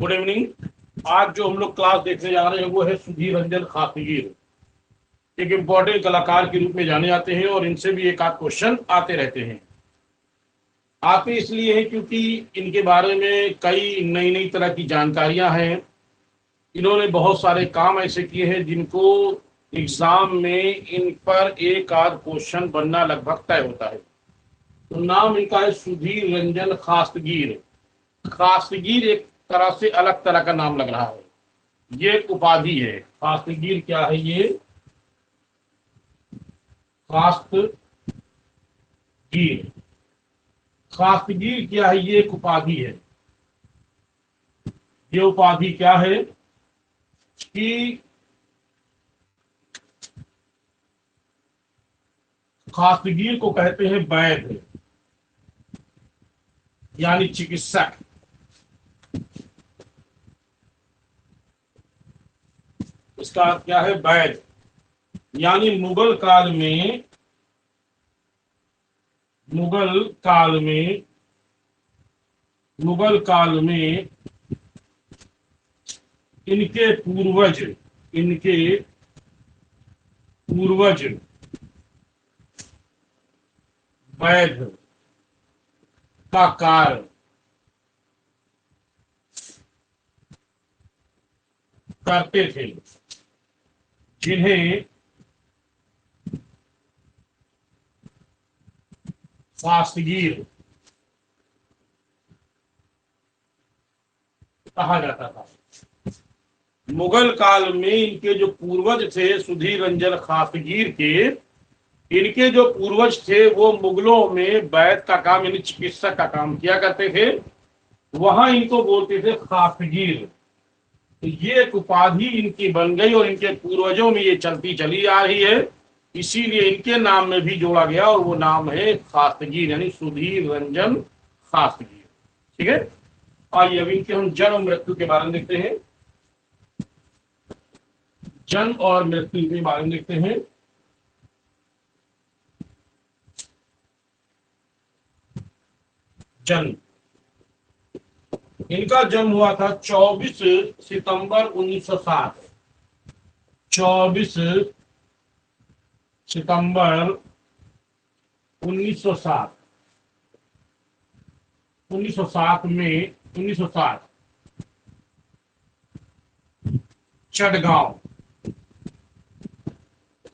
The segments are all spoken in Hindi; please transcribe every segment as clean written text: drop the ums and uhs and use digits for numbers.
Good evening. आज जो हम लोग क्लास देखने जा रहे हैं वो है सुधीर रंजन खासगीर। एक इम्पोर्टेंट कलाकार के रूप में जाने जाते हैं और इनसे भी एक आध क्वेश्चन आते रहते हैं। आते इसलिए हैं क्योंकि इनके बारे में कई नई नई तरह की जानकारियां हैं। इन्होंने बहुत सारे काम ऐसे किए हैं जिनको एग्जाम में इन पर एक आध क्वेश्चन बनना लगभग तय होता है। तो नाम इनका है सुधीर रंजन खासगीर। खासगीर एक तरह से अलग तरह का नाम लग रहा है। ये एक उपाधि है। खासगीर क्या है? ये खासगीर। खासगीर क्या है? ये एक उपाधि है। ये उपाधि क्या है कि खासगीर को कहते हैं वैद्य, यानी चिकित्सक। इसका अर्थ क्या है? वैद्य। यानी मुगल काल में मुगल काल में इनके पूर्वज वैद्य का कार्य करते थे, जिन्हें खासगीर कहा जाता था। मुगल काल में इनके जो पूर्वज थे सुधीर रंजन खासगीर के, इनके जो पूर्वज थे वो मुगलों में वैद्य का काम यानी चिकित्सक का काम किया करते थे। वहां इनको बोलते थे खासगीर। तो ये एक उपाधि इनकी बन गई और इनके पूर्वजों में ये चलती चली आ रही है, इसीलिए इनके नाम में भी जोड़ा गया और वो नाम है खासगीर यानी सुधीर रंजन खासगीर। ठीक है। आइए अब इनके हम जन्म मृत्यु के बारे में देखते हैं। जन्म और मृत्यु के बारे में देखते हैं। जन्म इनका जन्म हुआ था 24 सितंबर 1907। 24 सितंबर 1907। 1907 चटगांव,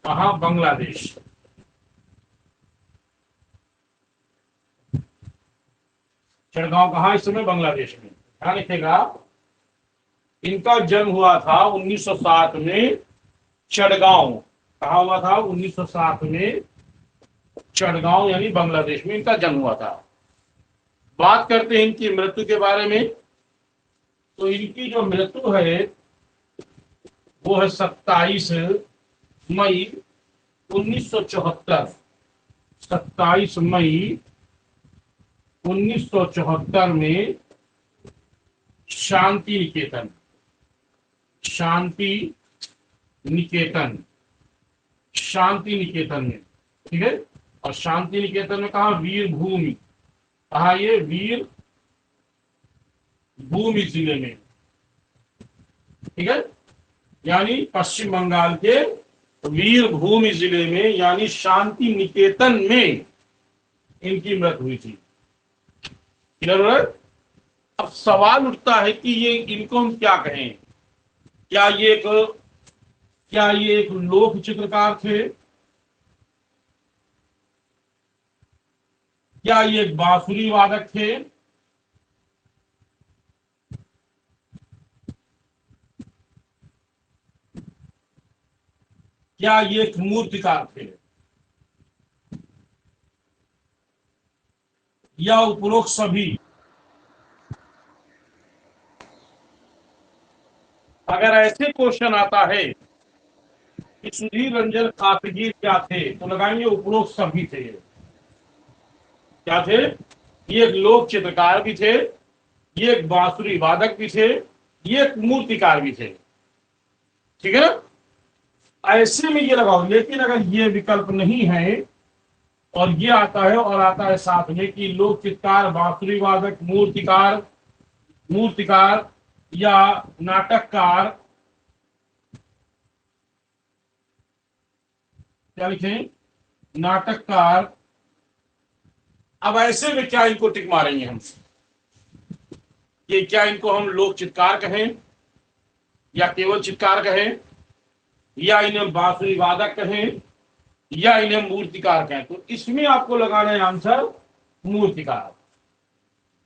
कहाँ? बांग्लादेश। चटगांव कहाँ? इस समय बांग्लादेश में। ध्यान रखिएगा, इनका जन्म हुआ था 1907 में चटगांव। कहाँ हुआ था? 1907 में चटगांव यानी बांग्लादेश में इनका जन्म हुआ था। बात करते हैं इनकी मृत्यु के बारे में। तो इनकी जो मृत्यु है वो है 27 मई 1974। 27 मई 1974 में शांति निकेतन में। ठीक है। और शांति निकेतन में कहा? वीर भूमि। कहा? ये वीर भूमि जिले में। ठीक है। यानी पश्चिम बंगाल के वीर भूमि जिले में यानी शांति निकेतन में इनकी मृत्यु हुई थी। अब सवाल उठता है कि ये इनको हम क्या कहें? क्या ये एक लोक चित्रकार थे? क्या ये एक बांसुरी वादक थे? क्या ये एक मूर्तिकार थे? या उपरोक्त सभी? अगर ऐसे क्वेश्चन आता है कि सुधीर रंजन खासगीर क्या थे, तो लगाएंगे उपरोक्त सभी थे। क्या थे? ये एक लोक चित्रकार भी थे, ये एक बांसुरी वादक भी थे, ये एक मूर्तिकार भी थे। ठीक है ना? ऐसे में ये लगाओ। लेकिन अगर ये विकल्प नहीं है और ये आता है और आता है साथ में कि लोक चित्रकार, बांसुरी वादक, मूर्तिकार या नाटककार, क्या लिखें, नाटककार। अब ऐसे में क्या इनको टिक मारेंगे हम, ये क्या इनको हम लोक चित्कार कहें या केवल चित्कार कहें या इन्हें बांसुरी वादक कहें या इन्हें मूर्तिकार कहें? तो इसमें आपको लगाना है आंसर मूर्तिकार।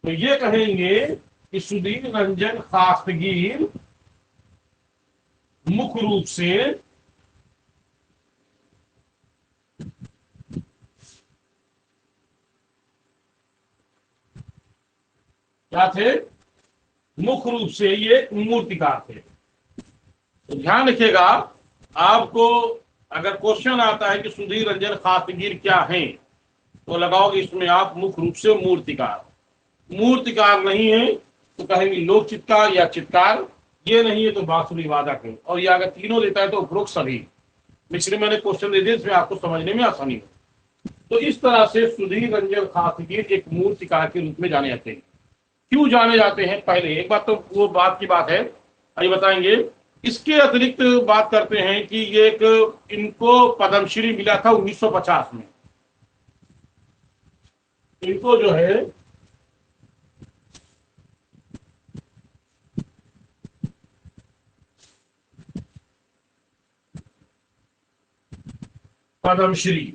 तो ये कहेंगे कि सुधीर रंजन खास्तगीर मुख्य रूप से क्या थे, मुख्य रूप से ये मूर्तिकार थे। तो ध्यान रखिएगा, आपको अगर क्वेश्चन आता है कि सुधीर रंजन खास्तगीर क्या हैं, तो लगाओगे इसमें आप मुख्य रूप से मूर्तिकार। मूर्तिकार नहीं है तो कहेंगे लोक चित्कार या चित्कार, ये नहीं है तो बांसुरी वादक है, और ये अगर तीनों देता है तो उपरोक्त सभी। मिश्री मैंने क्वेश्चन दे दिए, इसमें आपको समझने में आसानी हो। तो इस तरह से सुधीर रंजन खास्तगीर एक मूर्तिकार के रूप में जाने जाते हैं। क्यों जाने जाते हैं, पहले एक बात तो वो बात की बात है, अभी बताएंगे। इसके अतिरिक्त बात करते हैं कि ये एक, इनको पद्मश्री मिला था 1950 में। इनको जो है पद्मश्री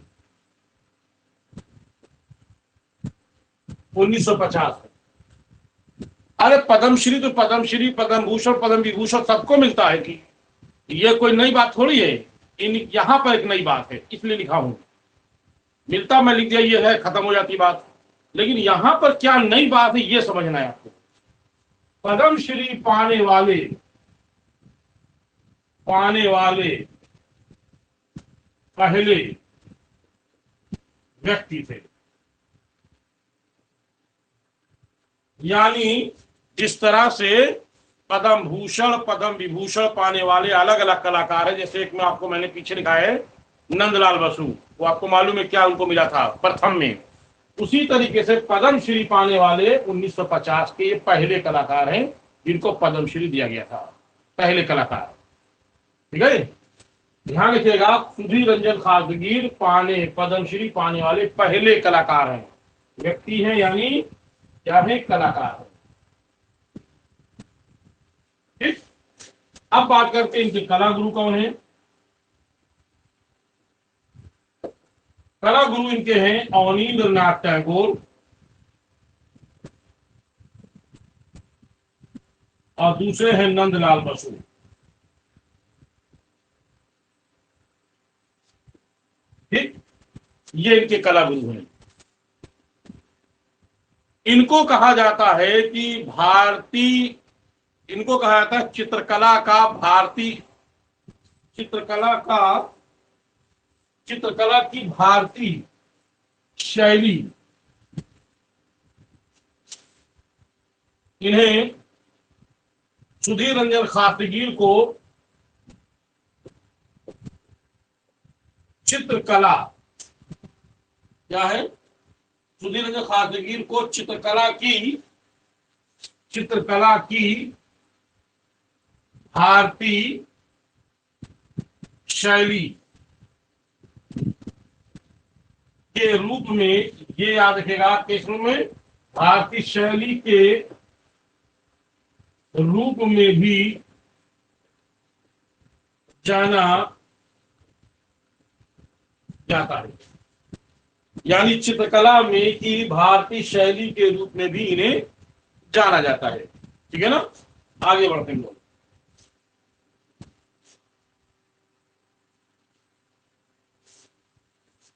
1950 में। अरे पद्मश्री तो पद्मश्री, पद्म भूषण, पद्म विभूषण सबको मिलता है कि ये कोई नई बात थोड़ी है। इन यहां पर एक नई बात है इसलिए लिखा हूं, मिलता मैं लिख दिया ये है, खत्म हो जाती बात। लेकिन यहां पर क्या नई बात है ये समझना है आपको। पद्मश्री पाने वाले पहले व्यक्ति थे। यानी जिस तरह से पद्म भूषण, पद्म विभूषण पाने वाले अलग अलग कलाकार है, जैसे एक में आपको मैंने पीछे लिखा है नंदलाल बसु, वो आपको मालूम है क्या उनको मिला था प्रथम में। उसी तरीके से पद्मश्री पाने वाले 1950 के ये पहले कलाकार हैं जिनको पद्मश्री दिया गया था, पहले कलाकार। ठीक है, ध्यान रखिएगा, सुधीर रंजन खास्तगीर पद्मश्री पाने वाले पहले कलाकार हैं, व्यक्ति हैं यानी क्या है, कलाकार है। ठीक, अब बात करते हैं इनके कला गुरु कौन है। कला गुरु इनके हैं अवनींद्रनाथ टैगोर और दूसरे हैं नंदलाल बसु। ठीक, ये इनके कला गुरु हैं। इनको कहा जाता है कि भारतीय, इनको कहा जाता है चित्रकला का भारतीय, चित्रकला की भारतीय शैली। इन्हें सुधीर रंजन खास्तगीर को चित्रकला, क्या है, सुधीर रंजन खास्तगीर को चित्रकला की भारतीय शैली के रूप में, ये याद रखेगा किस रूप में, भारतीय शैली के रूप में भी जाना जाता है। यानी चित्रकला में की भारतीय शैली के रूप में भी इन्हें जाना जाता है। ठीक है ना, आगे बढ़ते हैं लोग।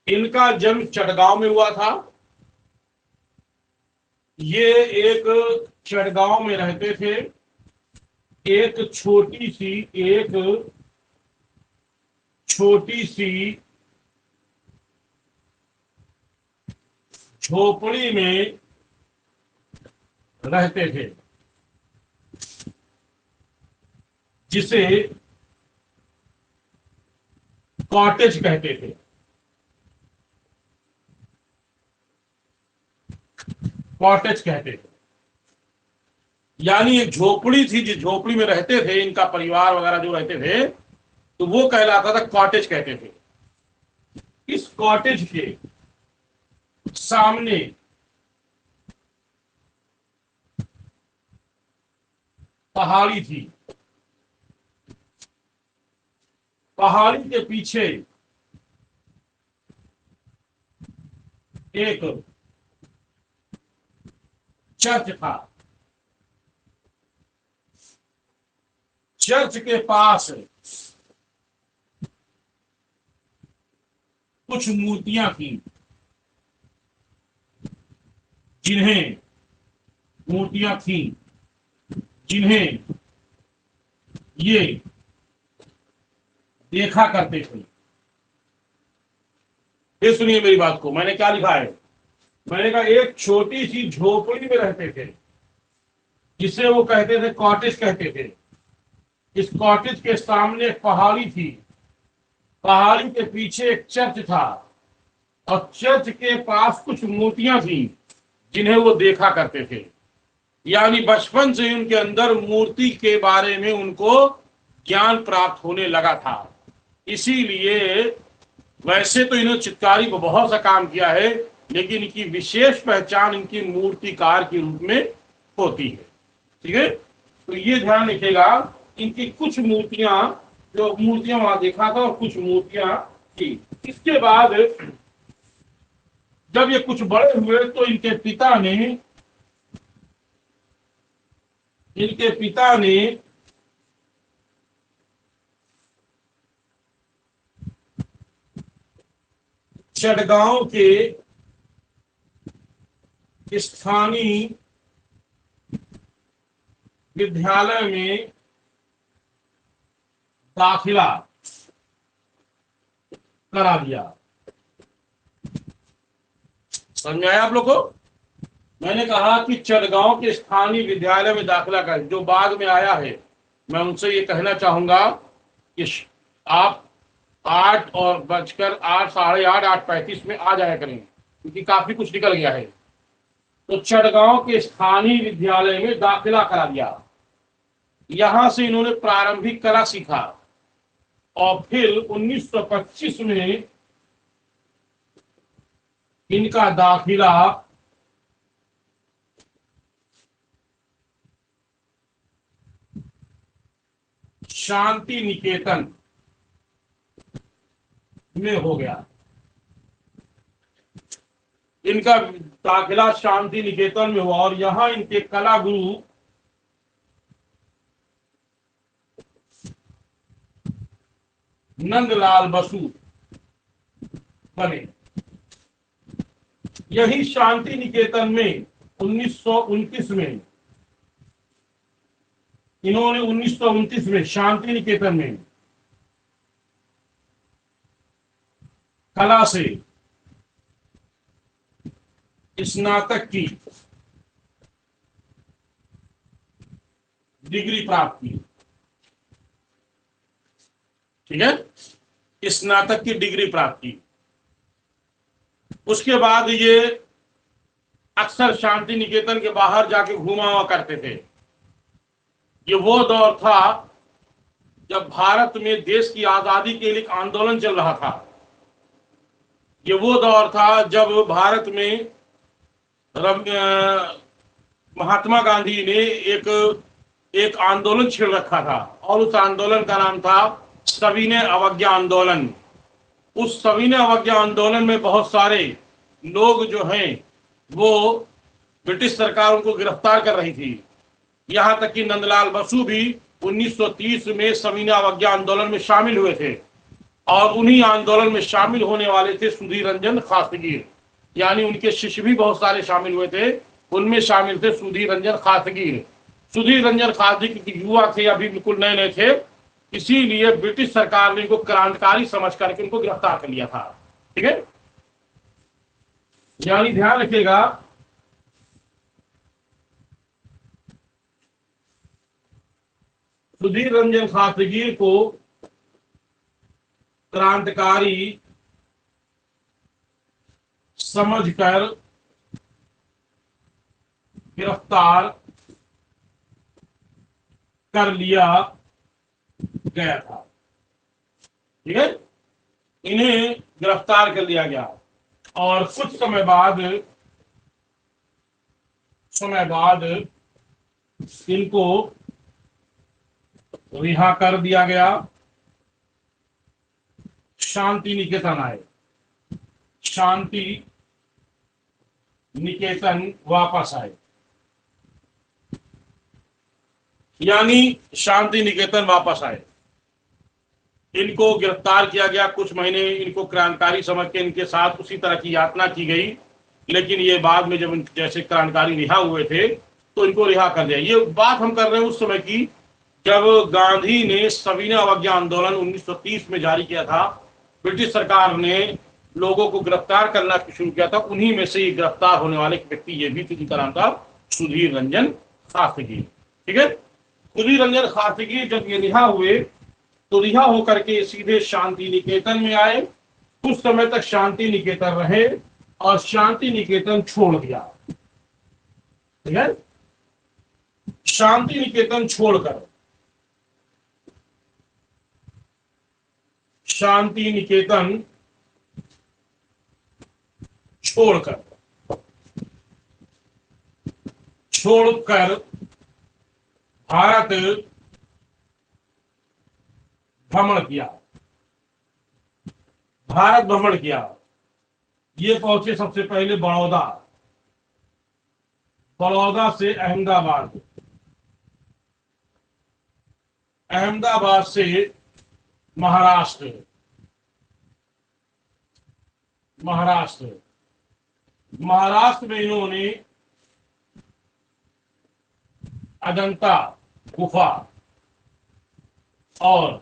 इनका जन्म चटगांव में हुआ था। ये एक चटगांव में रहते थे। एक छोटी सी झोपड़ी में रहते थे जिसे कॉटेज कहते थे। कॉटेज कहते थे। यानी एक झोपड़ी थी, जिस झोपड़ी में रहते थे इनका परिवार वगैरह जो रहते थे, तो वो कहलाता था कॉटेज कहते थे। इस कॉटेज के सामने पहाड़ी थी, पहाड़ी के पीछे एक चर्च था। चर्च के पास कुछ मूर्तियां थी, जिन्हें मूर्तियां थी जिन्हें ये देखा करते थे। ये सुनिए मेरी बात को, मैंने क्या लिखा है। मैंने कहा एक छोटी सी झोपड़ी में रहते थे, जिसे वो कहते थे कॉटेज कहते थे। इस कॉटेज के सामने एक पहाड़ी थी, पहाड़ी के पीछे एक चर्च था, और चर्च के पास कुछ मूर्तियां थी जिन्हें वो देखा करते थे। यानी बचपन से ही उनके अंदर मूर्ति के बारे में उनको ज्ञान प्राप्त होने लगा था। इसीलिए वैसे तो इन्होंने चित्रकारी को बहुत सा काम किया है, लेकिन इनकी विशेष पहचान इनकी मूर्तिकार के रूप में होती है। ठीक है, तो ये ध्यान रखिएगा, इनकी कुछ मूर्तियां, जो मूर्तियां वहां देखा था और कुछ मूर्तियां थी। इसके बाद जब ये कुछ बड़े हुए तो इनके पिता ने चटगांव के स्थानीय विद्यालय में दाखिला करा दिया। समझ आया आप लोग को? मैंने कहा कि चटगांव के स्थानीय विद्यालय में दाखिला कर, जो बाद में आया है, मैं उनसे ये कहना चाहूंगा कि आप 8:08, 8:30, 8:35 में आ जाया करेंगे, क्योंकि काफी कुछ निकल गया है। तो चटगांव के स्थानीय विद्यालय में दाखिला करा दिया। यहां से इन्होंने प्रारंभिक कला सीखा, और फिर 1925 में इनका दाखिला शांति निकेतन में हो गया। इनका दाखिला शांति निकेतन में हुआ, और यहां इनके कला गुरु नंदलाल बसु बने। यही शांति निकेतन में 1929 में इन्होंने 1929 में शांति निकेतन में कला से स्नातक की डिग्री प्राप्त की। ठीक है, स्नातक की डिग्री प्राप्त की। उसके बाद ये अक्सर शांति निकेतन के बाहर जाके घूमा हुआ करते थे। ये वो दौर था जब भारत में देश की आजादी के लिए आंदोलन चल रहा था। ये वो दौर था जब भारत में महात्मा गांधी ने एक आंदोलन छेड़ रखा था, और उस आंदोलन का नाम था सविनय अवज्ञा आंदोलन। उस सविनय अवज्ञा आंदोलन में बहुत सारे लोग जो हैं वो ब्रिटिश सरकार उनको गिरफ्तार कर रही थी। यहां तक कि नंदलाल बसु भी 1930 में सविनय अवज्ञा आंदोलन में शामिल हुए थे, और उन्हीं आंदोलन में शामिल होने वाले थे सुधीर रंजन खासगीर। यानी उनके शिष्य भी बहुत सारे शामिल हुए थे, उनमें शामिल थे सुधीर रंजन खासगीर। सुधीर रंजन खासगीर युवा थे, अभी बिल्कुल नए नए थे, इसीलिए ब्रिटिश सरकार ने इनको क्रांतिकारी समझ करके उनको गिरफ्तार कर लिया था। ठीक है, यानी ध्यान रखिएगा, सुधीर रंजन खासगीर को क्रांतिकारी समझकर गिरफ्तार कर लिया गया था। ठीक है, इन्हें गिरफ्तार कर लिया गया और कुछ समय बाद इनको रिहा कर दिया गया। शांति निकेतन आए, शांति निकेतन वापस आए, यानी शांति निकेतन वापस आए। इनको गिरफ्तार किया गया, कुछ महीने इनको क्रांतिकारी समझ के इनके साथ उसी तरह की यातना की गई, लेकिन ये बाद में जब जैसे क्रांतिकारी रिहा हुए थे तो इनको रिहा कर दिया। ये बात हम कर रहे हैं उस समय की जब गांधी ने सविनय अवज्ञा आंदोलन 1930 में जारी किया था। ब्रिटिश सरकार ने लोगों को गिरफ्तार करना शुरू किया था। उन्हीं में से गिरफ्तार होने वाले व्यक्ति ये भी थे, जिनका नाम था सुधीर रंजन खासगी। ठीक है, सुधीर रंजन खासगी जब ये रिहा हुए तो रिहा होकर के सीधे शांति निकेतन में आए। कुछ समय तक शांति निकेतन रहे और शांति निकेतन छोड़ दिया। ठीक है, शांति निकेतन छोड़कर शांति निकेतन छोड़कर भारत भ्रमण किया। भारत भ्रमण किया, ये पहुंचे सबसे पहले बड़ौदा, बड़ौदा से अहमदाबाद, अहमदाबाद से महाराष्ट्र, महाराष्ट्र में इन्होंने अजंता गुफा और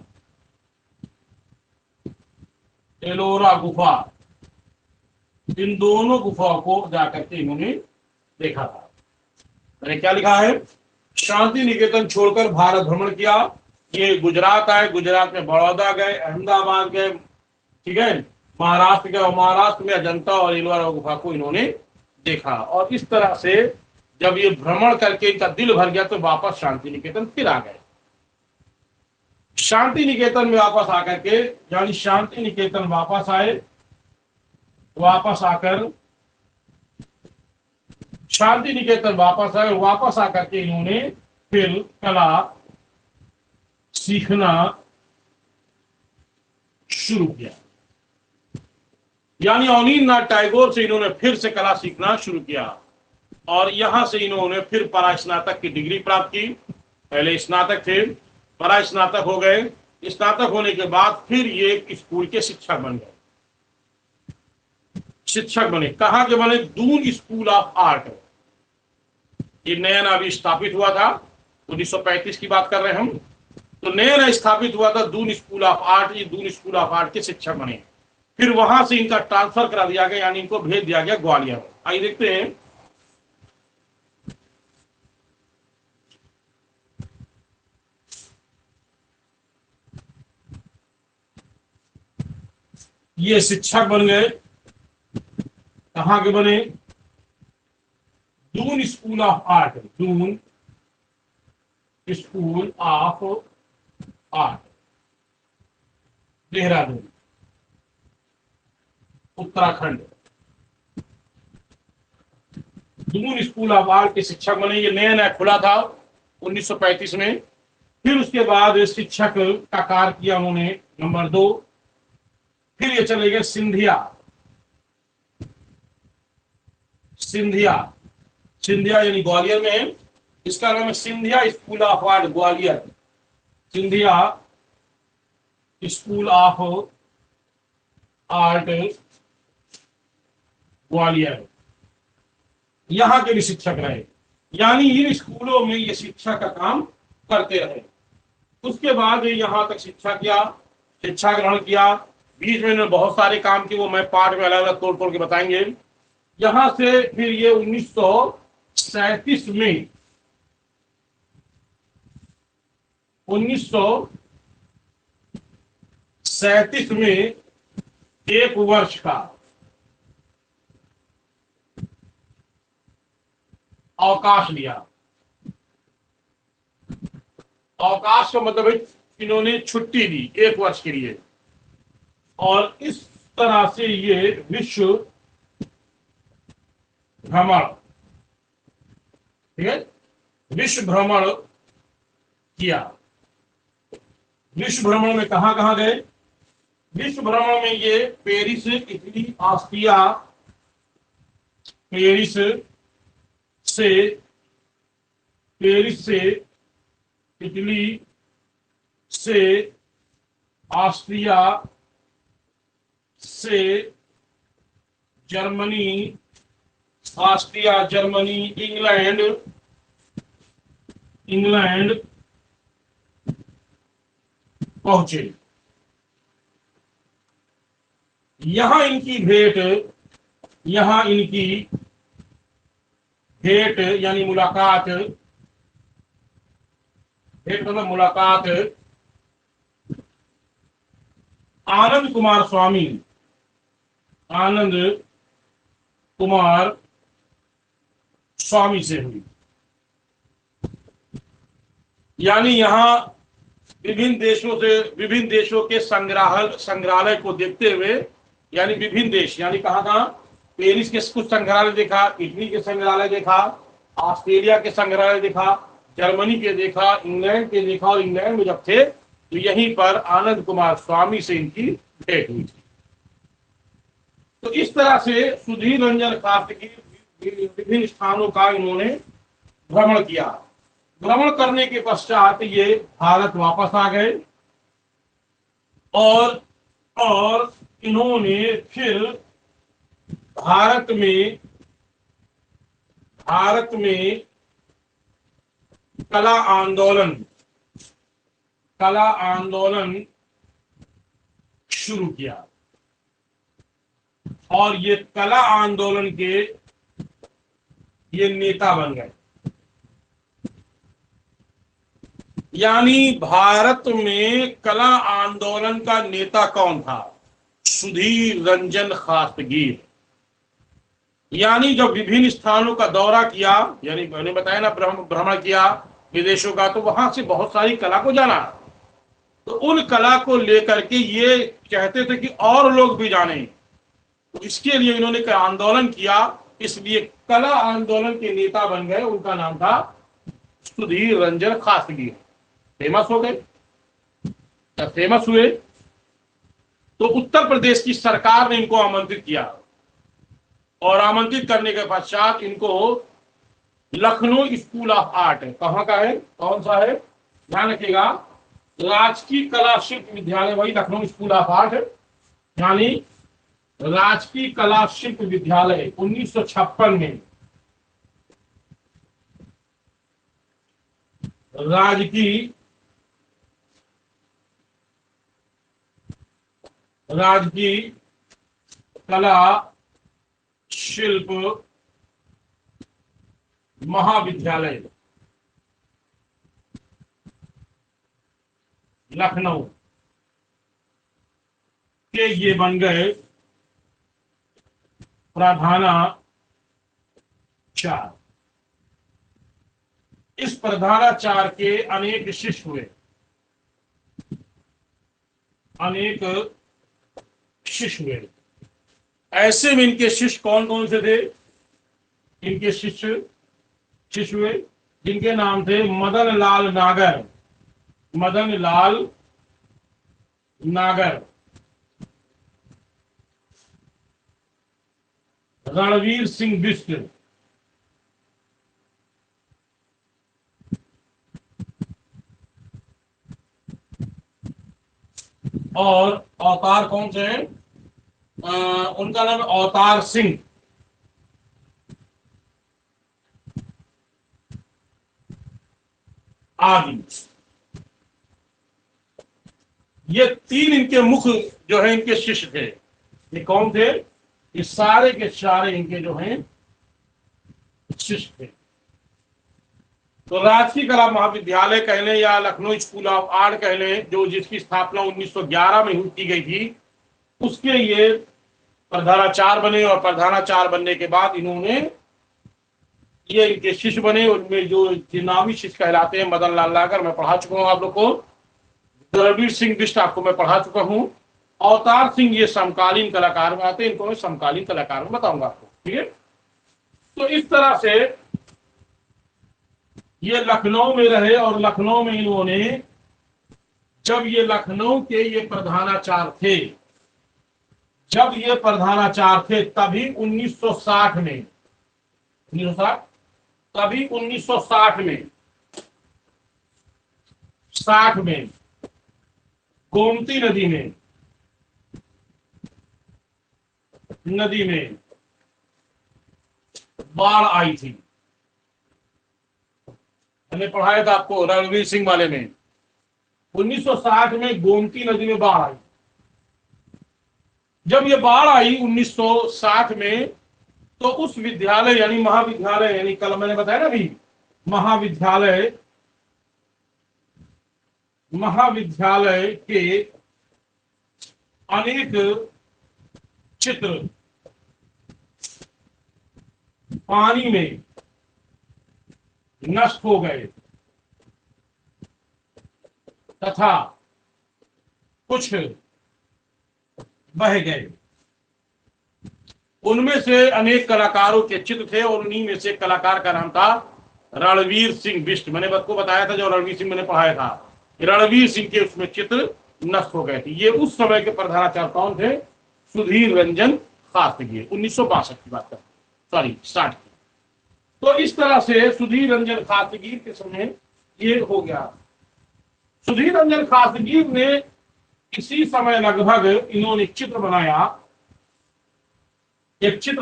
एलोरा गुफा, इन दोनों गुफाओं को जाकर के इन्होंने देखा था। मैंने क्या लिखा है, शांति निकेतन छोड़कर भारत भ्रमण किया। ये गुजरात आए, गुजरात में बड़ौदा गए, अहमदाबाद गए, ठीक है, महाराष्ट्र गए और महाराष्ट्र में अजंता और एलोरा गुफा को इन्होंने देखा। और इस तरह से जब ये भ्रमण करके इनका दिल भर गया तो वापस शांति निकेतन फिर आ गए। शांति निकेतन में वापस आकर के, यानी शांति निकेतन वापस आए, वापस आकर शांति निकेतन वापस आए, वापस आकर के इन्होंने फिर कला सीखना शुरू किया। यानी अवनींद्रनाथ टैगोर से इन्होंने फिर से कला सीखना शुरू किया और यहां से इन्होंने फिर परास्नातक की डिग्री प्राप्त की। पहले स्नातक थे, परास्नातक हो गए, स्नातक होने के बाद फिर ये स्कूल के शिक्षक बन गए। शिक्षक बने, कहां के बने, दून स्कूल ऑफ आर्ट। ये नया नया अभी स्थापित हुआ था, 1935 की बात कर रहे हैं हम, तो नया नया स्थापित हुआ था दून स्कूल ऑफ आर्ट। ये दून स्कूल ऑफ आर्ट के शिक्षक बने। फिर वहां से इनका ट्रांसफर करा दिया गया, यानी इनको भेज दिया गया ग्वालियर में। आइए देखते हैं, ये शिक्षक बन गए, कहां के बने, Doon school of art, Doon school of art, Dehradun, Uttarakhand. Doon school of art के शिक्षक बने। ये नया नया खुला था 1935 में। फिर उसके बाद शिक्षक का कार्य किया उन्होंने, नंबर 2। फिर ये चले गए सिंधिया, सिंधिया, सिंधिया यानी ग्वालियर में है, इसका नाम है Scindia school of art Gwalior, Scindia school of art Gwalior. यहां के भी शिक्षक रहे, यानी इन स्कूलों में ये शिक्षा का काम करते रहे। उसके बाद यहां तक शिक्षा किया, शिक्षा ग्रहण किया। बीच में बहुत सारे काम किए, वो मैं पार्ट में अलग अलग तोड़ तोड़ के बताएंगे। यहां से फिर ये 1937 में 1937 में 1 वर्ष का अवकाश लिया अवकाश का मतलब है इन्होंने छुट्टी दी 1 वर्ष के लिए, और इस तरह से ये विश्व भ्रमण, ठीक है, विश्व भ्रमण किया। विश्व भ्रमण में कहां कहां गए? विश्व भ्रमण में ये पेरिस, इटली, ऑस्ट्रिया, पेरिस से इटली से ऑस्ट्रिया से जर्मनी, इंग्लैंड पहुंचे। यहां इनकी भेंट यानी मुलाकात, भेंट मतलब मुलाकात आनंद कुमार स्वामी से हुई। यानी यहां विभिन्न देशों के संग्रहालय को देखते हुए, यानी विभिन्न देश, यानी कहां कहां? पेरिस के कुछ संग्रहालय देखा, इटली के संग्रहालय देखा, ऑस्ट्रेलिया के संग्रहालय देखा, जर्मनी के देखा, इंग्लैंड के देखा, और इंग्लैंड में जब थे तो यहीं पर आनंद कुमार स्वामी से इनकी भेंट हुई थी। तो इस तरह से सुधीर रंजन कार्तिकी विभिन्न स्थानों का इन्होंने भ्रमण किया। भ्रमण करने के पश्चात ये भारत वापस आ गए, और इन्होंने फिर भारत में कला आंदोलन शुरू किया, और ये कला आंदोलन के ये नेता बन गए। यानी भारत में कला आंदोलन का नेता कौन था? सुधीर रंजन खास्तीगिर। यानी जब विभिन्न स्थानों का दौरा किया, यानी मैंने बताया ना भ्रमण किया विदेशों का, तो वहां से बहुत सारी कला को जाना, तो उन कला को लेकर के ये चाहते थे कि और लोग भी जाने, तो इसके लिए इन्होंने एक आंदोलन किया, इसलिए कला आंदोलन के नेता बन गए। उनका नाम था सुधीर रंजन खास्तीगिर। फेमस हो गए। जब फेमस हुए तो उत्तर प्रदेश की सरकार ने इनको आमंत्रित किया, और आमंत्रित करने के पश्चात इनको लखनऊ स्कूल ऑफ आर्ट, कहां का है, कौन सा है, ध्यान रखिएगा, राजकीय कला शिल्प विद्यालय, वही लखनऊ स्कूल ऑफ आर्ट, यानी राजकीय कला शिल्प विद्यालय 1956 में राजकीय कला शिल्प महाविद्यालय लखनऊ के ये बन गए प्रधानाचार्य। इस प्रधानाचार्य के अनेक शिष्य हुए, ऐसे में इनके शिष्य कौन कौन से थे? इनके शिष्य हुए जिनके नाम थे मदन लाल नागर, रणवीर सिंह बिष्ट, और अवतार कौन से हैं? उनका नाम अवतार सिंह। आदि ये तीन इनके मुख्य जो है इनके शिष्य थे। ये कौन थे? ये सारे के सारे इनके जो हैं शिष्य थे। तो राजकीय कला महाविद्यालय कह लें या लखनऊ स्कूल ऑफ आर्ट कह लें, जो जिसकी स्थापना 1911 में की गई थी, उसके ये प्रधानाचार्य बने, और प्रधानाचार्य बनने के बाद इन्होंने ये इनके शिष्य बने। उनमें जो नामी शिष्य कहलाते हैं मदन लाल लागर, मैं पढ़ा चुका हूँ आप लोग को। रणवीर सिंह बिष्ट आपको मैं पढ़ा चुका हूँ। अवतार सिंह ये समकालीन कलाकार में आते हैं, इनको मैं समकालीन कलाकार में बताऊंगा आपको, ठीक है। तो इस तरह से ये लखनऊ में रहे और लखनऊ में इन्होंने, जब ये लखनऊ के ये प्रधानाचार्य थे, जब ये प्रधानाचार्य थे तभी 1960 में, 1960, तभी 1960 में, 60 में गोमती नदी में बाढ़ आई थी। मैंने पढ़ाया था आपको रणवीर सिंह वाले में। 1960 में गोमती नदी में बाढ़ आई। जब ये बाढ़ आई 1960 में, तो उस विद्यालय यानी महाविद्यालय, यानी कल मैंने बताया ना अभी, महाविद्यालय के अनेक चित्र पानी में नष्ट हो गए तथा कुछ बह गए। उनमें से अनेक कलाकारों के चित्र थे और उन्हीं में से कलाकार का नाम था रणवीर सिंह बिष्ट। मैंने आपको बताया था, जो रणवीर सिंह मैंने पढ़ाया था, रणवीर सिंह के उसमें चित्र नष्ट हो गए थे। ये उस समय के प्रधानाचार्य कौन थे? सुधीर रंजन शास्त्री। 1962 की बात कर, सॉरी 60 की। तो इस तरह से सुधीर रंजन शास्त्री के समय ये हो गया। सुधीर रंजन शास्त्री ने इसी समय लगभग इन्होंने एक चित्र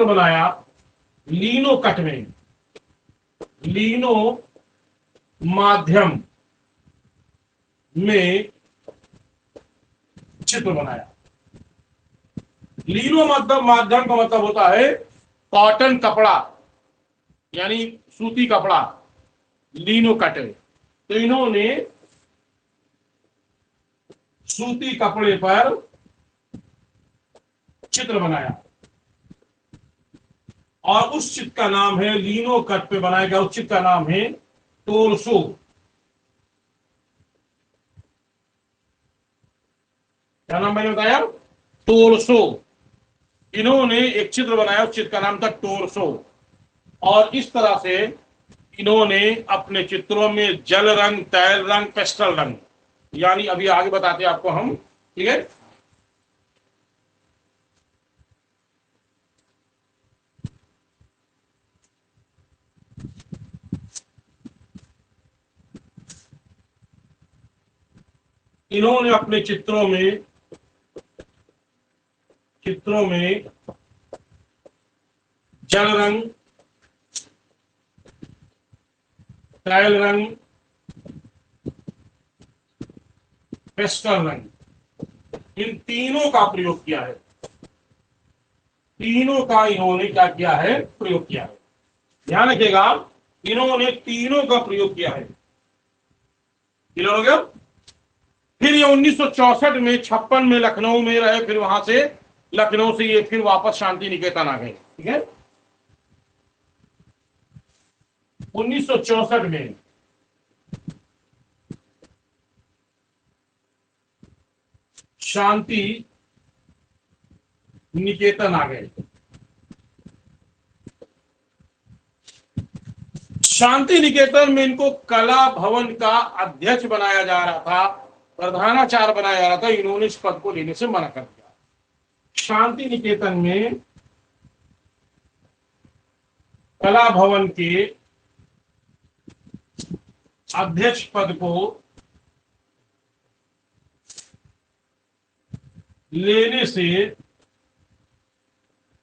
बनाया लीनो कट में, लीनो माध्यम में चित्र बनाया। लीनो माध्यम का मतलब होता है कॉटन कपड़ा, यानी सूती कपड़ा, लीनो कट। तो इन्होंने सूती कपड़े पर चित्र बनाया और उस चित्र का नाम है, लीनो कट पे बनाया गया उस चित्र का नाम है टोरसो। क्या नाम मैंने बताया? टोरसो। इन्होंने एक चित्र बनाया, उस चित्र का नाम था टोरसो। और इस तरह से इन्होंने अपने चित्रों में जल रंग, तैल रंग, पेस्टल रंग, यानी अभी आगे बताते हैं आपको हम, ठीक है। इन्होंने अपने चित्रों में जल रंग, तैल रंग, पेस्टल रंग, इन तीनों का प्रयोग किया है। तीनों का इन्होंने क्या किया है? प्रयोग किया है। ध्यान रखिएगा, इन्होंने तीनों का प्रयोग किया है। क्लियर हो गया? फिर ये 1964 में, 56 में लखनऊ में रहे, फिर वहां से लखनऊ से ये फिर वापस शांति निकेतन आ गए, ठीक है। 1964 में शांति निकेतन आ गए। शांति निकेतन में इनको कला भवन का अध्यक्ष बनाया जा रहा था, प्रधानाचार्य बनाया जा रहा था। इन्होंने इस पद को लेने से मना कर दिया। शांति निकेतन में कला भवन के अध्यक्ष पद को लेने से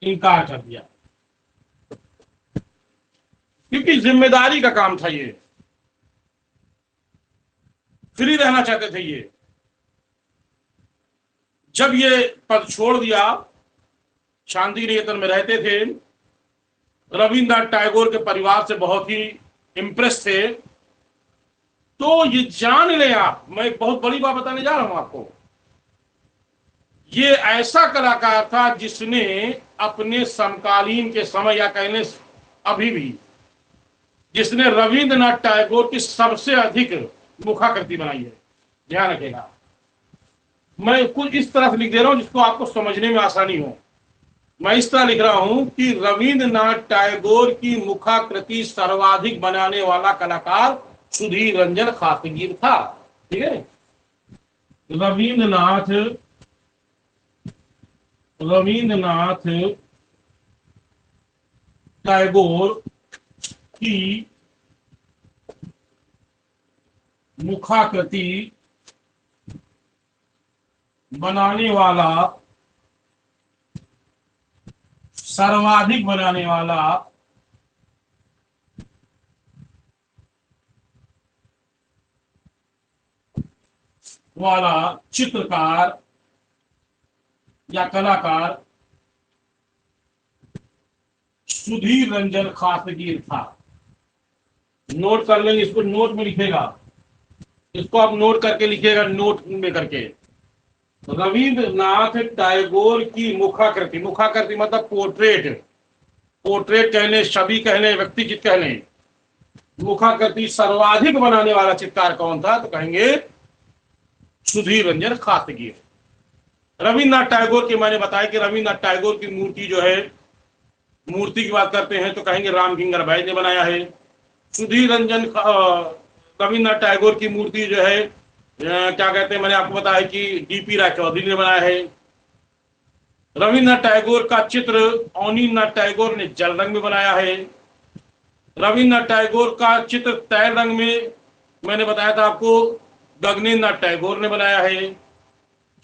इनकार कर दिया, क्योंकि जिम्मेदारी का काम था, ये फ्री रहना चाहते थे। ये जब ये पद छोड़ दिया, शांति निकेतन में रहते थे, रविन्द्रनाथ टैगोर के परिवार से बहुत ही इंप्रेस थे। तो ये जान ले आप, मैं एक बहुत बड़ी बात बताने जा रहा हूं आपको। ये ऐसा कलाकार था जिसने अपने समकालीन के समय, या कहने अभी भी जिसने रविंद्रनाथ टैगोर की सबसे अधिक मुखाकृति बनाई है। ध्यान रखिएगा, मैं कुछ इस तरह से लिख दे रहा हूं जिसको आपको समझने में आसानी हो। मैं इस तरह लिख रहा हूं कि रविंद्रनाथ टैगोर की मुखाकृति सर्वाधिक बनाने वाला कलाकार सुधीर रंजन खासगीर था। ठीक है, रविंद्रनाथ टैगोर की मुखाकृति बनाने वाला, सर्वाधिक बनाने वाला चित्रकार या कलाकार सुधीर रंजन खासगीर था। नोट कर लेंगे, इसको नोट में लिखेगा, इसको आप नोट करके लिखिएगा, नोट में करके। रविंद्रनाथ टैगोर की मुखाकृति, मुखाकृति मतलब पोर्ट्रेट, पोर्ट्रेट कहने, छवि कहने, व्यक्ति चित्र कहने, मुखाकृति सर्वाधिक बनाने वाला चित्रकार कौन था, तो कहेंगे सुधीर रंजन खासगीर। रविंद्रनाथ टैगोर की मैंने बताया कि रविंद्रनाथ टैगोर की मूर्ति जो है, मूर्ति की बात करते हैं तो कहेंगे रामकिंकर भाई ने बनाया है। सुधीर रंजन रविंद्रनाथ टैगोर की मूर्ति जो है क्या कहते हैं, मैंने आपको बताया कि डीपी राय चौधरी ने बनाया है। रविंद्रनाथ टैगोर का चित्र अवनींद्रनाथ टैगोर ने जल रंग में बनाया है। रविंद्रनाथ टैगोर का चित्र तैल रंग में मैंने बताया था आपको गगनेंद्रनाथ टैगोर ने बनाया है।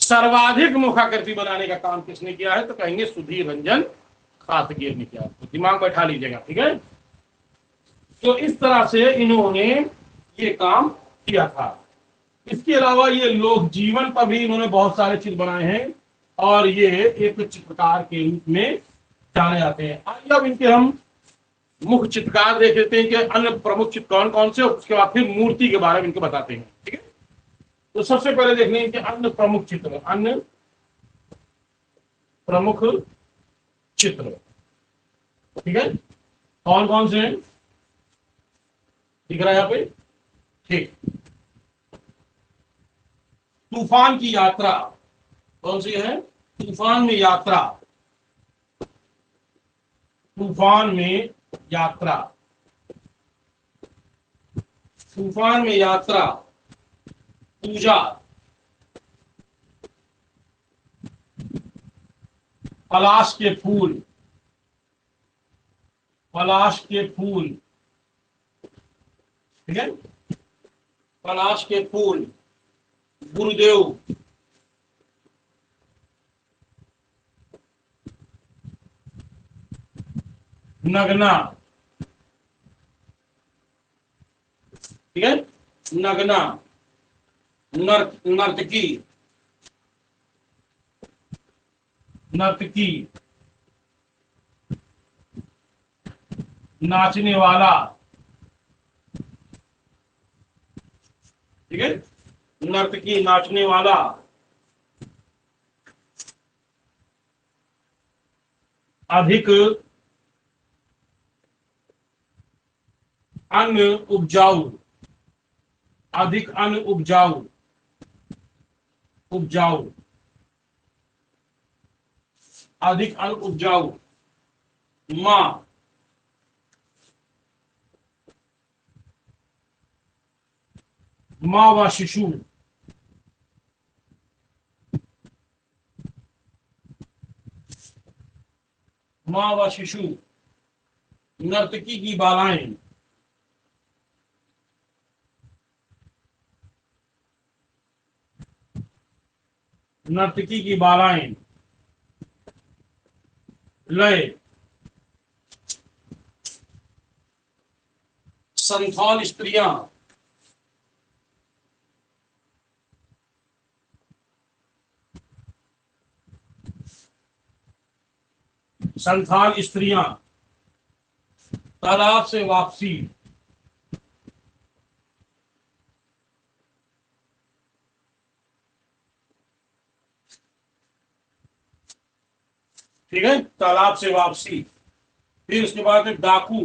सर्वाधिक मुखाकृति बनाने का काम किसने किया है, तो कहेंगे सुधीर रंजन खासगीर ने किया। तो दिमाग बैठा लीजिएगा, ठीक है। तो इस तरह से इन्होंने ये काम किया था। इसके अलावा ये लोक जीवन पर भी इन्होंने बहुत सारे चित्र बनाए हैं और ये एक चित्रकार के रूप में जाने जाते हैं। आइए अब इनके हम मुख्य चित्रकार देख लेते हैं कि अन्य प्रमुख चित्र कौन कौन से, उसके बाद फिर मूर्ति के बारे में इनको बताते हैं। ठीक है, तो सबसे पहले देख लेंगे कि अन्य प्रमुख चित्र, अन्य प्रमुख चित्र, ठीक है, कौन कौन से हैं, दिख रहा है यहाँ पे। ठीक, तूफान की यात्रा कौन सी है, तूफान में यात्रा, तूफान में यात्रा, तूफान में यात्रा, पूजा, पलाश के फूल, पलाश के फूल, ठीक है, पलाश के फूल, गुरुदेव, नगना, ठीक है, नगना, नर्तकी, नर्तकी, नाचने वाला, ठीक है, नर्तकी, नाचने वाला, अधिक अन्न उपजाऊ, अधिक अन्न उपजाऊ, उपजाऊ, अधिक अन्न उपजाऊ, मां, मां व शिशु, मां व शिशु, नर्तकी की बालाएं, नर्तकी की बालाएं, लय, संथाल स्त्रियां, संथाल स्त्रियां, तालाब से वापसी, ठीक है, तालाब से वापसी। फिर उसके बाद में डाकू,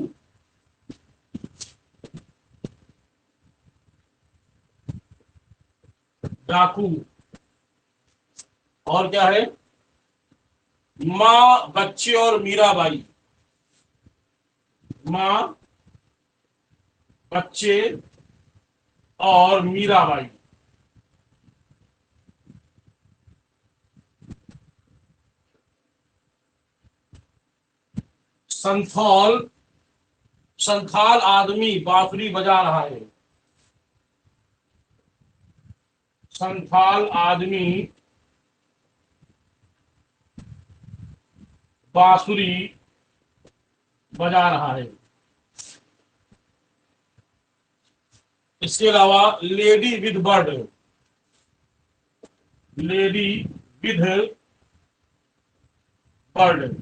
डाकू। और क्या है? माँ, बच्चे और मीराबाई। माँ, बच्चे और मीराबाई। संथाल, संथाल आदमी बांसुरी बजा रहा है। संथाल आदमी बांसुरी बजा रहा है। इसके अलावा lady with bird, lady with bird.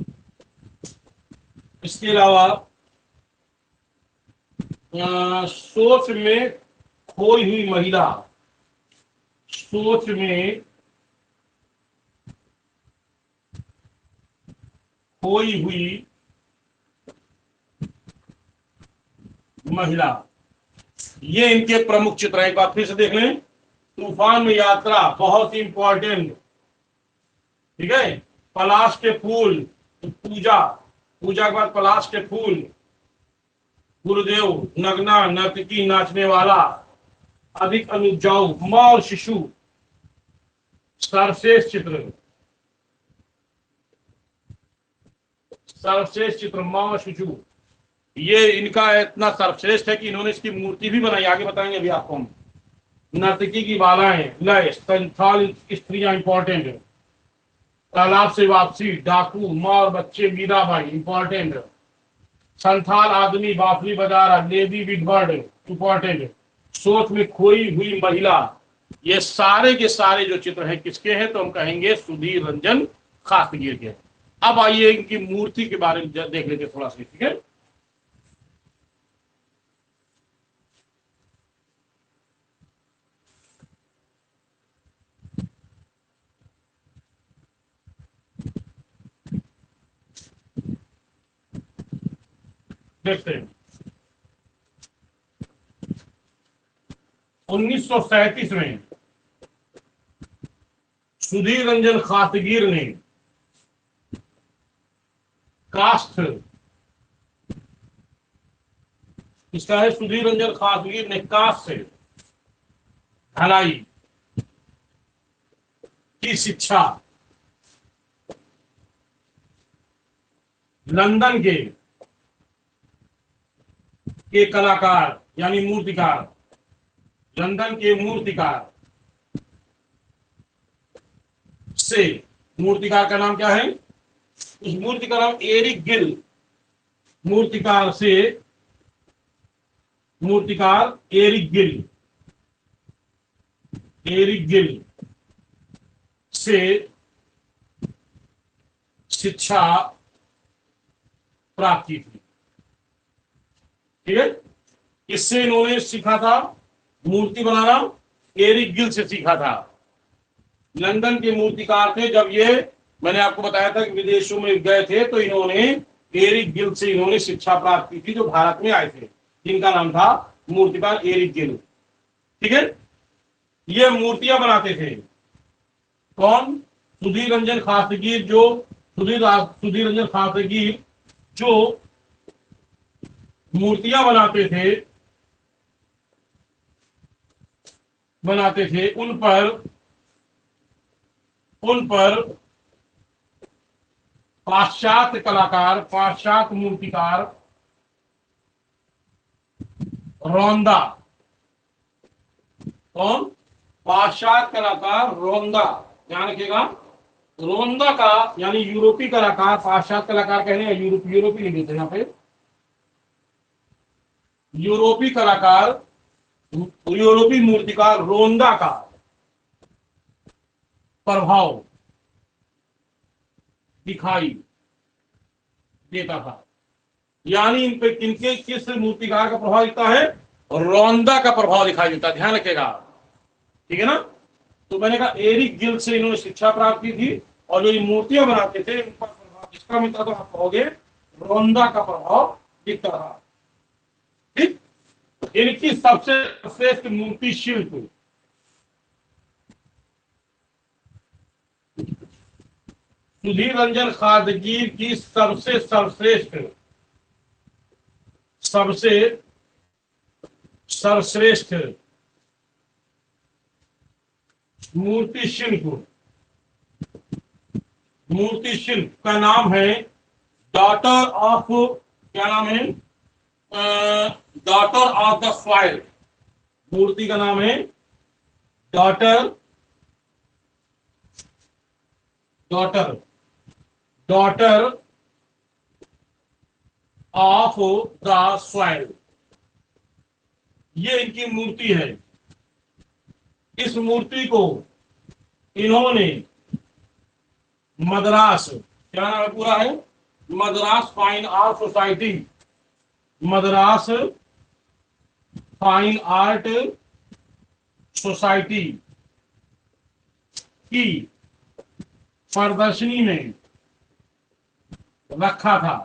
इसके अलावा सोच में खोई हुई महिला, सोच में खोई हुई महिला। ये इनके प्रमुख चित्र हैं। एक बार फिर से देख लें। तूफान में यात्रा बहुत ही इंपॉर्टेंट, ठीक है। पलाश के फूल, पूजा, पूजा के बाद पलाश के फूल, गुरुदेव, नगना, नर्तकी, नाचने वाला, अधिक अनुजाऊ, माँ और शिशु, सर्वश्रेष्ठ चित्र, सर्वश्रेष्ठ चित्र माँ और शिशु। ये इनका इतना सर्वश्रेष्ठ है कि इन्होंने इसकी मूर्ति भी बनाई, आगे बताएंगे अभी आपको हम। नर्तकी की बालाएं, लय, संथाल स्त्रियां इंपॉर्टेंट, तालाब से वापसी, डाकू, माँ और बच्चे, मीराबाई इंपॉर्टेंट, संथाल आदमी बांसुरी बजा रहा, लेडी विद बर्ड इंपॉर्टेंट, सोच में खोई हुई महिला। ये सारे के सारे जो चित्र हैं किसके हैं? तो हम कहेंगे सुधीर रंजन खासगीर के। अब आइए इनकी मूर्ति के बारे में देख लेते थोड़ा सा, ठीक है। देखते हैं। 1937 में सुधीर रंजन खासगीर ने काष्ठ, इसका है सुधीर रंजन खासगीर ने काष्ठ से ढलाई की शिक्षा लंदन के कलाकार यानी मूर्तिकार, लंदन के मूर्तिकार से, मूर्तिकार का नाम क्या है? उस मूर्ति का नाम एरिक गिल, मूर्तिकार से, मूर्तिकार एरिक गिल, एरिक गिल से शिक्षा प्राप्त की थी, ठीक है। इससे इन्होंने सीखा था मूर्ति बनाना, एरिक गिल से सीखा था। लंदन के मूर्तिकार थे। जब ये मैंने आपको बताया था कि विदेशों में गए थे तो इन्होंने एरिक गिल से इन्होंने शिक्षा प्राप्त की थी, जो भारत में आए थे, जिनका नाम था मूर्तिकार एरिक गिल, ठीक है। ये मूर्तियां बनाते थे कौन? सुधीर रंजन खासगीर, जो सुधीर रंजन खासगीर जो मूर्तियां बनाते थे उन पर पाश्चात्य कलाकार, पाश्चात्य मूर्तिकार रोंदा, कौन? पाश्चात्य कलाकार रोंदा, ध्यान रखिएगा। रोंदा का यानी यूरोपीय कलाकार, पाश्चात्य कलाकार कहने यूरोपी नहीं देते यहाँ पे, यूरोपीय कलाकार, यूरोपीय मूर्तिकार रोंदा का प्रभाव दिखाई देता था। यानी इन पे किनके, किस मूर्तिकार का प्रभाव दिखता है? रोंदा का प्रभाव दिखाई देता है, ध्यान रखेगा, ठीक है ना। तो मैंने कहा एरिक गिल से इन्होंने शिक्षा प्राप्त की थी, और जो ये मूर्तियां बनाते थे उनका प्रभाव किसका मिलता था? आप कहोगे रोंदा का प्रभाव दिखता था, ठीक। इनकी सबसे श्रेष्ठ मूर्ति शिल्प सुधीर रंजन खादगीर की सबसे सर्वश्रेष्ठ मूर्ति शिल्प का नाम है डॉटर ऑफ, क्या नाम है, डॉटर ऑफ द सॉइल। मूर्ति का नाम है daughter daughter daughter of the soil, ये इनकी मूर्ति है। इस मूर्ति को इन्होंने मद्रास, क्या नाम है पूरा है, Madras fine art society, Madras fine art society की प्रदर्शनी में रखा था।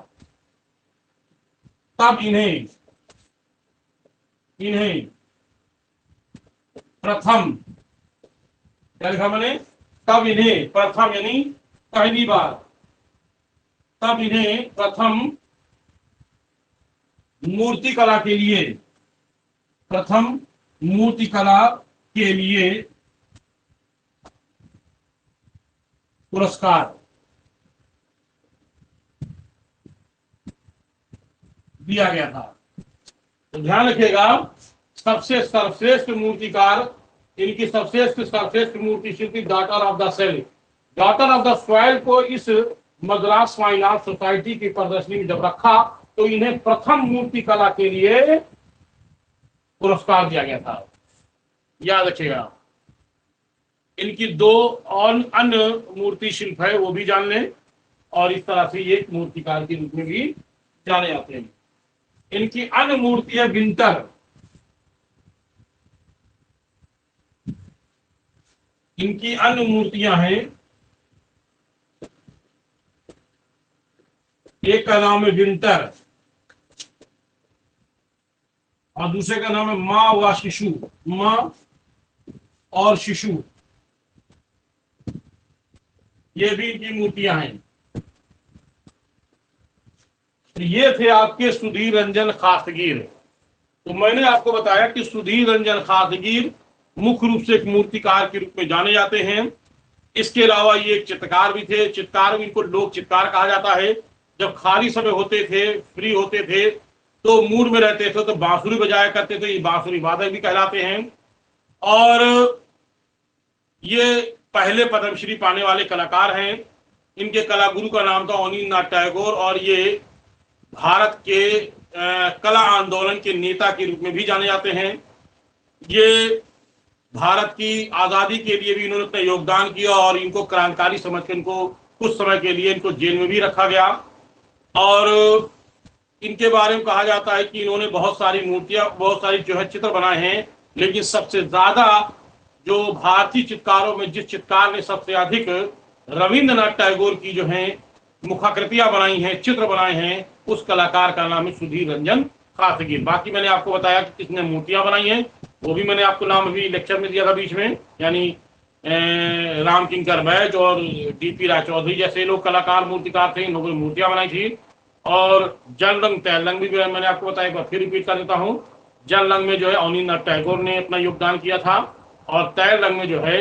तब इन्हें प्रथम, क्या लिखा मैंने, तब इन्हें प्रथम यानी पहली बार, तब इन्हें प्रथम मूर्ति कला के लिए, प्रथम मूर्ति कला के लिए पुरस्कार दिया गया था। तो ध्यान रखिएगा, सबसे सर्वश्रेष्ठ मूर्तिकार, इनकी सर्वश्रेष्ठ मूर्ति शिल्पी daughter of the soil, daughter of the soil को इस मद्रास फाइन आर्ट सोसाइटी की प्रदर्शनी में जब रखा तो इन्हें प्रथम मूर्ति कला के लिए पुरस्कार दिया गया था। याद रखिएगा। इनकी दो और अन्य मूर्ति शिल्प है, वो भी जान लें, और इस तरह से ये मूर्तिकार के रूप में भी जाने जाते हैं। इनकी अन्य मूर्ति है विंटर, इनकी अन्य मूर्तियां हैं, एक का नाम है विंटर और दूसरे का नाम है माँ व शिशु, माँ और शिशु, ये भी इनकी मूर्तियां हैं। तो ये थे आपके सुधीर रंजन खासगीर। तो मैंने आपको बताया कि सुधीर रंजन खासगीर मुख्य रूप से एक मूर्तिकार के रूप में जाने जाते हैं। इसके अलावा ये एक चित्रकार भी थे, चित्रकार, इनको लोक चित्रकार कहा जाता है। जब खाली समय होते थे, फ्री होते थे, तो मूड में रहते थे तो बांसुरी बजाया करते थे, ये बांसुरी वादक भी कहलाते हैं। और ये पहले पद्मश्री पाने वाले कलाकार हैं। इनके कलागुरु का नाम था अवनींद्रनाथ टैगोर और ये भारत के कला आंदोलन के नेता के रूप में भी जाने जाते हैं। ये भारत की आज़ादी के लिए भी इन्होंने अपना योगदान किया और इनको क्रांतिकारी समझकर इनको कुछ समय के लिए इनको जेल में भी रखा गया। और इनके बारे में कहा जाता है कि इन्होंने बहुत सारी मूर्तियां, बहुत सारी जो है चित्र बनाए हैं, लेकिन सबसे ज्यादा जो भारतीय चित्रकारों में जिस चित्रकार ने सबसे अधिक रविंद्रनाथ टैगोर की जो है मुखाकृतियां बनाई हैं, चित्र बनाए हैं, उस कलाकार का नाम है सुधीर रंजन खासगीर। बाकी मैंने आपको बताया कि किसने मूर्तियां बनाई हैं, वो भी मैंने आपको नाम अभी लेक्चर में दिया था बीच में, यानी राम किंकर बैज और डीपी राय चौधरी जैसे लोग कलाकार मूर्तिकार थे, इन लोगों ने मूर्तियां बनाई थी। और जल रंग तैल रंग भी जो है मैंने आपको बताया, एक बार फिर रिपीट कर देता हूँ। जल रंग में जो है अवनींद्रनाथ टैगोर ने अपना योगदान किया था और तैल रंग में जो है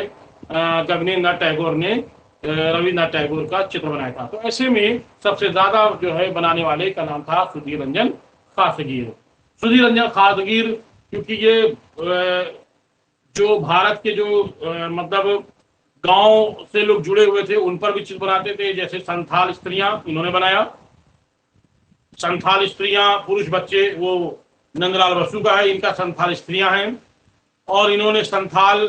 गगनेंद्रनाथ टैगोर ने रविन्द्रनाथ टैगोर का चित्र बनाया था। तो ऐसे में सबसे ज्यादा जो है बनाने वाले का नाम था सुधीर रंजन खासगीर। सुधीर रंजन खासगीर क्योंकि ये जो भारत के जो मतलब गांव से लोग जुड़े हुए थे उन पर भी चित्र बनाते थे, जैसे संथाल स्त्रियां इन्होंने बनाया। संथाल स्त्रियां, पुरुष बच्चे, वो नंदलाल बसु का है, इनका संथाल स्त्रियां हैं। और इन्होंने संथाल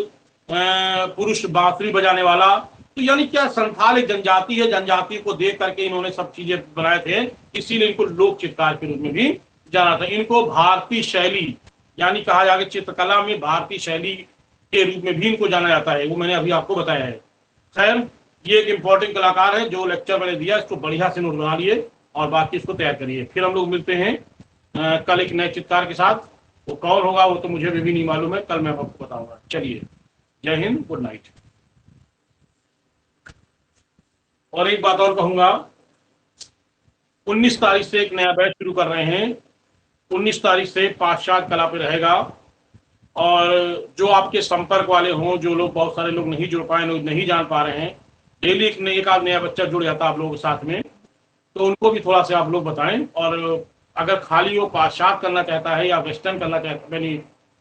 पुरुष बांसुरी बजाने वाला, तो यानी क्या संथाल एक जनजाति है, जनजाति को देख करके इन्होंने सब चीजें बनाए थे, इसीलिए इनको लोक चित्रकार के रूप में भी जाना था। इनको भारतीय शैली यानी कहा जाएगा चित्रकला में भारतीय शैली के रूप में भी इनको जाना जाता है, वो मैंने अभी आपको बताया है। खैर, ये एक इंपॉर्टेंट कलाकार है, जो लेक्चर मैंने दिया इसको बढ़िया से नोट बना लिए और बाकी इसको तैयार करिए। फिर हम लोग मिलते हैं कल एक नए चित्रकार के साथ। वो कौन होगा वो तो मुझे भी नहीं मालूम है, कल मैं आपको बताऊंगा। चलिए, जय हिंद, गुड नाइट। और एक बात और कहूंगा, 19 तारीख से एक नया बैच शुरू कर रहे हैं। 19 तारीख से पाश्चात्य कला पे रहेगा, और जो आपके संपर्क वाले हों, जो लोग, बहुत सारे लोग नहीं जुड़ पाए, लोग नहीं जान पा रहे हैं, डेली एक आध नया बच्चा जुड़ जाता है आप लोगों के साथ में, तो उनको भी थोड़ा सा आप लोग बताएं। और अगर खाली वो पाश्चात्य करना चाहता है या वेस्टर्न करना चाहता है,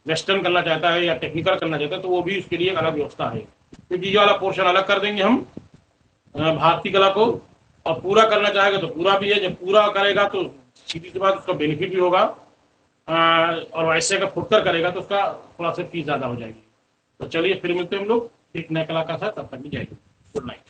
वेस्टर्न करना चाहता है या टेक्निकल करना चाहता है, तो वो भी उसके लिए एक अलग व्यवस्था है, क्योंकि ये वाला पोर्शन अलग कर देंगे हम भारतीय कला को। और पूरा करना चाहेगा तो पूरा भी है, जब पूरा करेगा तो सीधी सी बात उसका बेनिफिट भी होगा, और वैसे अगर फुटकर करेगा तो उसका थोड़ा सा फीस ज़्यादा हो जाएगी। तो चलिए फिर मिलते हैं हम लोग एक नए कला का साथ, तब तक भी जाएगी। Good night.